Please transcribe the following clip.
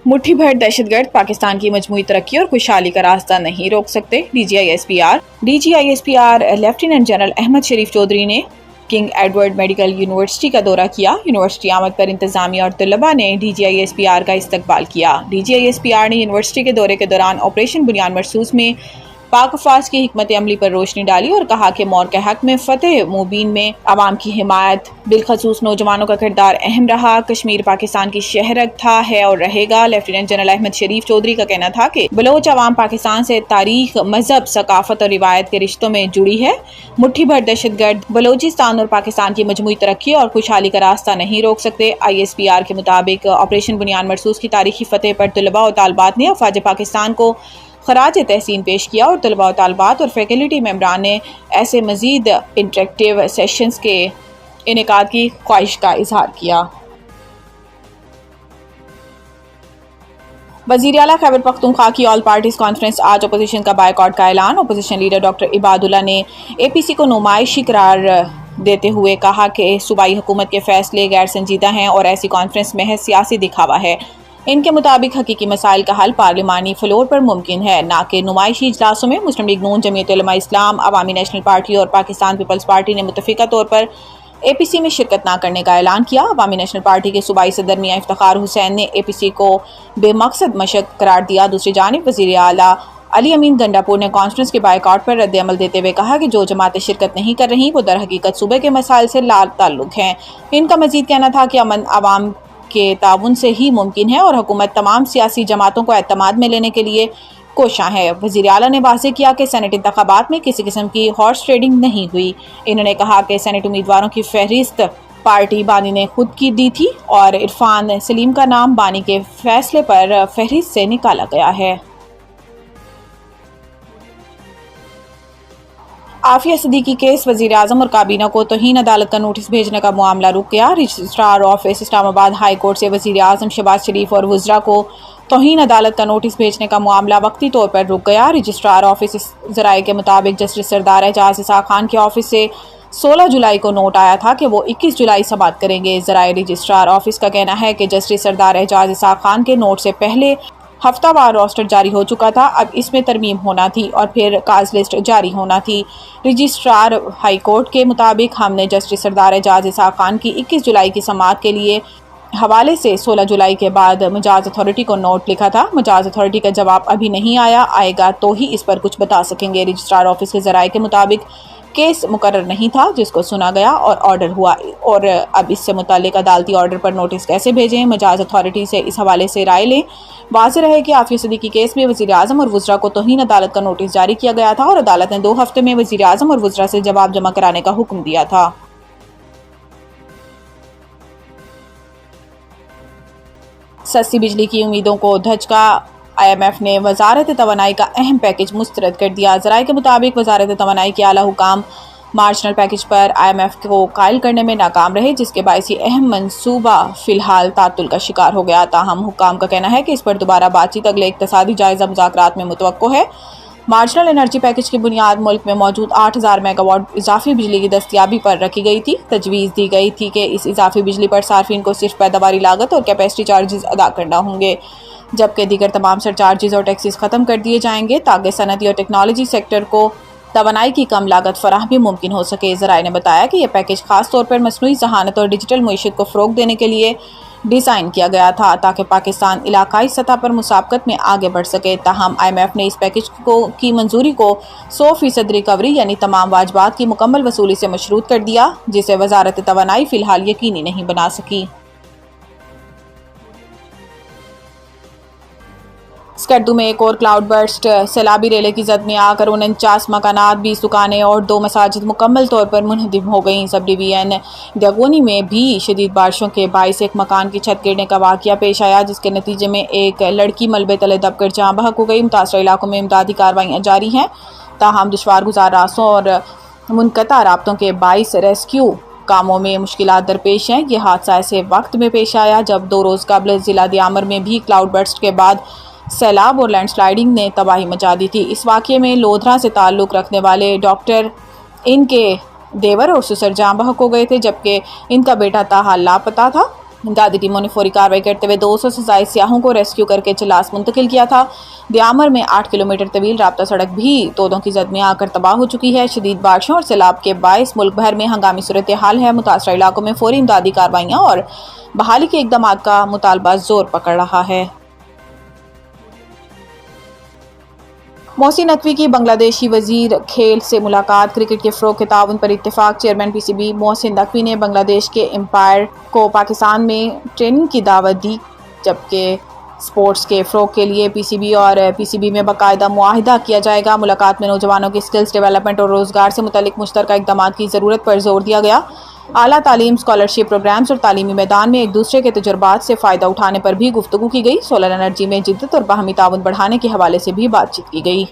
मुट्ठी भर दहशतगर्द पाकिस्तान की मजमूई तरक्की और खुशहाली का रास्ता नहीं रोक सकते। DGISPR लेफ्टिनेंट जनरल अहमद शरीफ चौधरी ने किंग एडवर्ड मेडिकल यूनिवर्सिटी का दौरा किया। यूनिवर्सिटी आमद पर इंतजामिया और तलबा ने DGISPR का इस्तकबाल किया। DGISPR ने यूनिवर्सिटी के दौरे के दौरान ऑपरेशन बुनियाद मरसूस में पाक अफवाज की हिकमत अमली पर रोशनी डाली और कहा कि मौर के हक में फतेह मुबीन में आवाम की हिमायत, बिलखसूस नौजवानों का किरदार अहम रहा। कश्मीर पाकिस्तान की शहरत था, है और रहेगा। लेफ्टिनेंट जनरल अहमद शरीफ चौधरी का कहना था कि बलोच अवाम पाकिस्तान से तारीख, मजहब, सकाफत और रिवायत के रिश्तों में जुड़ी है। मुट्ठी भर दहशतगर्द बलोचिस्तान और पाकिस्तान की मजमूई तरक्की और खुशहाली का रास्ता नहीं रोक सकते। ISPR के मुताबिक ऑपरेशन बुनियाद मरसूस की तारीखी फतेह पर तलबा और तालबात ने अफवाज पाकिस्तान को खराज तहसीन पेश किया और तलबा और तालबात और फैकल्टी मेंबरान ने ऐसे मजीद इंटरेक्टिव सेशंस के इनेकाद की ख्वाहिश का इजहार किया। वज़ीर आला खैबर पख्तूनख्वा की ऑल पार्टीज कॉन्फ्रेंस, आज अपोजिशन का बायकॉट का ऐलान। अपोजिशन लीडर डॉक्टर इबादुल्ला ने APC को नुमाइशी करार देते हुए कहा कि सूबाई हुकूमत के फैसले गैर संजीदा हैं और ऐसी कॉन्फ्रेंस महज सियासी दिखावा है। इनके मुताबिक हकीकी मसाइल का हल पार्लिमानी फ्लोर पर मुमकिन है, ना कि नुमाइशी इजलासों में। मुस्लिम लीग नून, जमीयत उलमा इस्लाम, अवामी नेशनल पार्टी और पाकिस्तान पीपल्स पार्टी ने मुतफिका तौर पर APC में शिरकत न करने का ऐलान किया। अवामी नेशनल पार्टी के सूबाई सदर मियां इफ्तिखार हुसैन ने APC को बेमकसद मशक करार दिया। दूसरी जानिब वज़ीर आला अली अमीन गंडापुर ने कॉन्फ्रेंस के बायकॉट पर रद्द अमल देते हुए कहा कि जो जमातें शिरकत नहीं कर रही वो दर हकीकत सूबे के मसाइल से ला ताल्लुक हैं। इनका मजीद कहना था कि अमन आवाम के ताउन से ही मुमकिन है और हुकूमत तमाम सियासी जमातों को एतमाद में लेने के लिए कोशां है। वज़ीर आला ने वाज़ेह किया कि सेनेट इंतखाबात में किसी किस्म की हॉर्स ट्रेडिंग नहीं हुई। इन्होंने कहा कि सेनेट उम्मीदवारों की फहरिस्त पार्टी बानी ने खुद की दी थी और इरफान सलीम का नाम बानी के फैसले पर फहरिस्त से निकाला गया है। आफिया सिद्दीकी केस, वज़ीर आज़म और काबीना को तौहीन अदालत का नोटिस भेजने का मामला रुक गया। Registrar office Islamabad high court से वज़ीर आज़म शहबाज शरीफ और वज़रा को तौहीन अदालत का नोटिस भेजने का मामला वक्ती तौर पर रुक गया। रजिस्ट्रार ऑफिस ज़राए के मुताबिक जस्टिस सरदार एजाज इसाक खान के ऑफिस से 16 जुलाई को नोट आया था कि वो 21 जुलाई समाअत करेंगे। ज़राए रजिस्ट्रार ऑफिस का कहना है कि जस्टिस सरदार एजाज इसाक खान के नोट से पहले हफ्तावार रोस्टर जारी हो चुका था, अब इसमें तरमीम होना थी और फिर काज लिस्ट जारी होना थी। रजिस्ट्रार हाई कोर्ट के मुताबिक हमने जस्टिस सरदार एजाज इसाक खान की 21 जुलाई की समाअत के लिए हवाले से 16 जुलाई के बाद मजाज अथॉरिटी को नोट लिखा था। मजाज अथॉरिटी का जवाब अभी नहीं आया, आएगा तो ही इस पर कुछ बता सकेंगे। रजिस्ट्रार ऑफिस के ज़राए के मुताबिक केस मुकर्रर नहीं था जिसको सुना गया और ऑर्डर हुआ, और अब इससे मुताल्लिक अदालती ऑर्डर पर नोटिस कैसे भेजें, मजाज अथॉरिटी से इस हवाले से राय लें। वाज़ेह रहे कि आफिया सिद्दीकी केस में वज़ीर आज़म और वज़रा को तौहीन अदालत का नोटिस जारी किया गया था और अदालत ने 2 हफ्ते में वज़ीर आज़म और वज़रा से जवाब जमा कराने का हुक्म दिया था। सस्ती बिजली की उम्मीदों को धचका, IMF ने वजारत तवानाई का अहम पैकेज मुस्तरद कर दिया। ज़राए के मुताबिक वजारत तवानाई के आला हुकाम मार्जिनल पैकेज पर IMF को कायल करने में नाकाम रहे, जिसके बायस ये अहम मंसूबा फ़िलहाल तातुल का शिकार हो गया। ताहम हुकाम का कहना है कि इस पर दोबारा बातचीत अगले इक़्तिसादी जायज़ा मुज़ाकरात में मुतवक्को है। मार्जिनल एनर्जी पैकेज की बुनियाद मुल्क में मौजूद 8000 मेगावाट इजाफी बिजली की दस्तियाबी पर रखी गई थी। तजवीज़ दी गई थी कि इस इजाफी बिजली पर सार्फिन को सिर्फ पैदावारी लागत और कैपेसिटी चार्जेस अदा करना होंगे, जबकि दीगर तमाम सरचार्जेस और टैक्सेस ख़त्म कर दिए जाएंगे ताकि सनती और टेक्नोलॉजी सेक्टर को तवानाई की कम लागत फराहमी मुमकिन हो सके। ज़राए ने बताया कि यह पैकेज ख़ास तौर पर मसनूई ज़हानत और डिजिटल मईशत को फ़रोग़ देने के लिए डिज़ाइन किया गया था ताकि पाकिस्तान इलाकाई सतह पर मुसाबकत में आगे बढ़ सके। ताहम IMF ने इस पैकेज की मंजूरी को 100% रिकवरी यानी तमाम वाजबात की मुकम्मल वसूली से मशरूत कर दिया, जिसे वजारत तवानाई फ़िलहाल यकीनी नहीं बना सकी। स्कर्दू में एक और क्लाउड बर्स्ट, सैलाबी रेले की जद में आकर 49 मकानात, 20 दुकानें और 2 मसाजिद मुकम्मल तौर पर मुनहदिम हो गईं। सब डिवीजन दगोनी में भी शदीद बारिशों के बायस एक मकान की छत गिरने का वाक़या पेश आया, जिसके नतीजे में एक लड़की मलबे तले दबकर जाँ बहक हो गई। मुतासरा इलाकों में इमदादी कार्रवाइयाँ जारी हैं, ताहम दुश्वार गुजार रास्तों और मुनक़ता राब्तों के बायस रेस्क्यू कामों में मुश्किलात दरपेश हैं। यह हादसा ऐसे वक्त में पेश आया जब 2 रोज़ कबल ज़िला दियामर में भी क्लाउड बर्स्ट के बाद सैलाब और लैंडस्लाइडिंग ने तबाही मचा दी थी। इस वाक़े में लोधरा से ताल्लुक़ रखने वाले डॉक्टर, इनके देवर और ससुर जाँ बहक हो गए थे, जबकि इनका बेटा ताहाल लापता था। امدادی ٹیموں نے فوری کارروائی کرتے ہوئے 200 سے زائد سیاحوں کو ریسکیو کر کے چلاس منتقل کیا تھا۔ دیامر میں 8 کلومیٹر طویل رابطہ سڑک بھی تودوں کی زد میں آ کر تباہ ہو چکی ہے۔ شدید بارشوں اور سیلاب کے باعث ملک بھر میں ہنگامی صورتحال ہے۔ متاثرہ علاقوں میں فوری امدادی کارروائیاں اور بحالی کے اقدامات کا مطالبہ زور پکڑ رہا ہے۔ محسن نقوی کی بنگلہ دیشی وزیر کھیل سے ملاقات۔ کرکٹ کے فروغ کے تعاون پر اتفاق۔ Chairman P C B Mohsin Naqvi نے بنگلہ دیش کے امپائر کو پاکستان میں ٹریننگ کی دعوت دی، جبکہ سپورٹس کے فروغ کے لیے پی سی بی اور پی سی بی میں باقاعدہ معاہدہ کیا جائے گا۔ ملاقات میں نوجوانوں کی اسکلز ڈیولپمنٹ اور روزگار سے متعلق مشترکہ اقدامات کی ضرورت پر زور دیا گیا۔ اعلیٰ تعلیم، اسکالرشپ پروگرامز اور تعلیمی میدان میں ایک دوسرے کے تجربات سے فائدہ اٹھانے پر بھی گفتگو کی گئی۔ سولر انرجی میں جدت اور باہمی تعاون بڑھانے کے حوالے سے بھی بات چیت کی گئی۔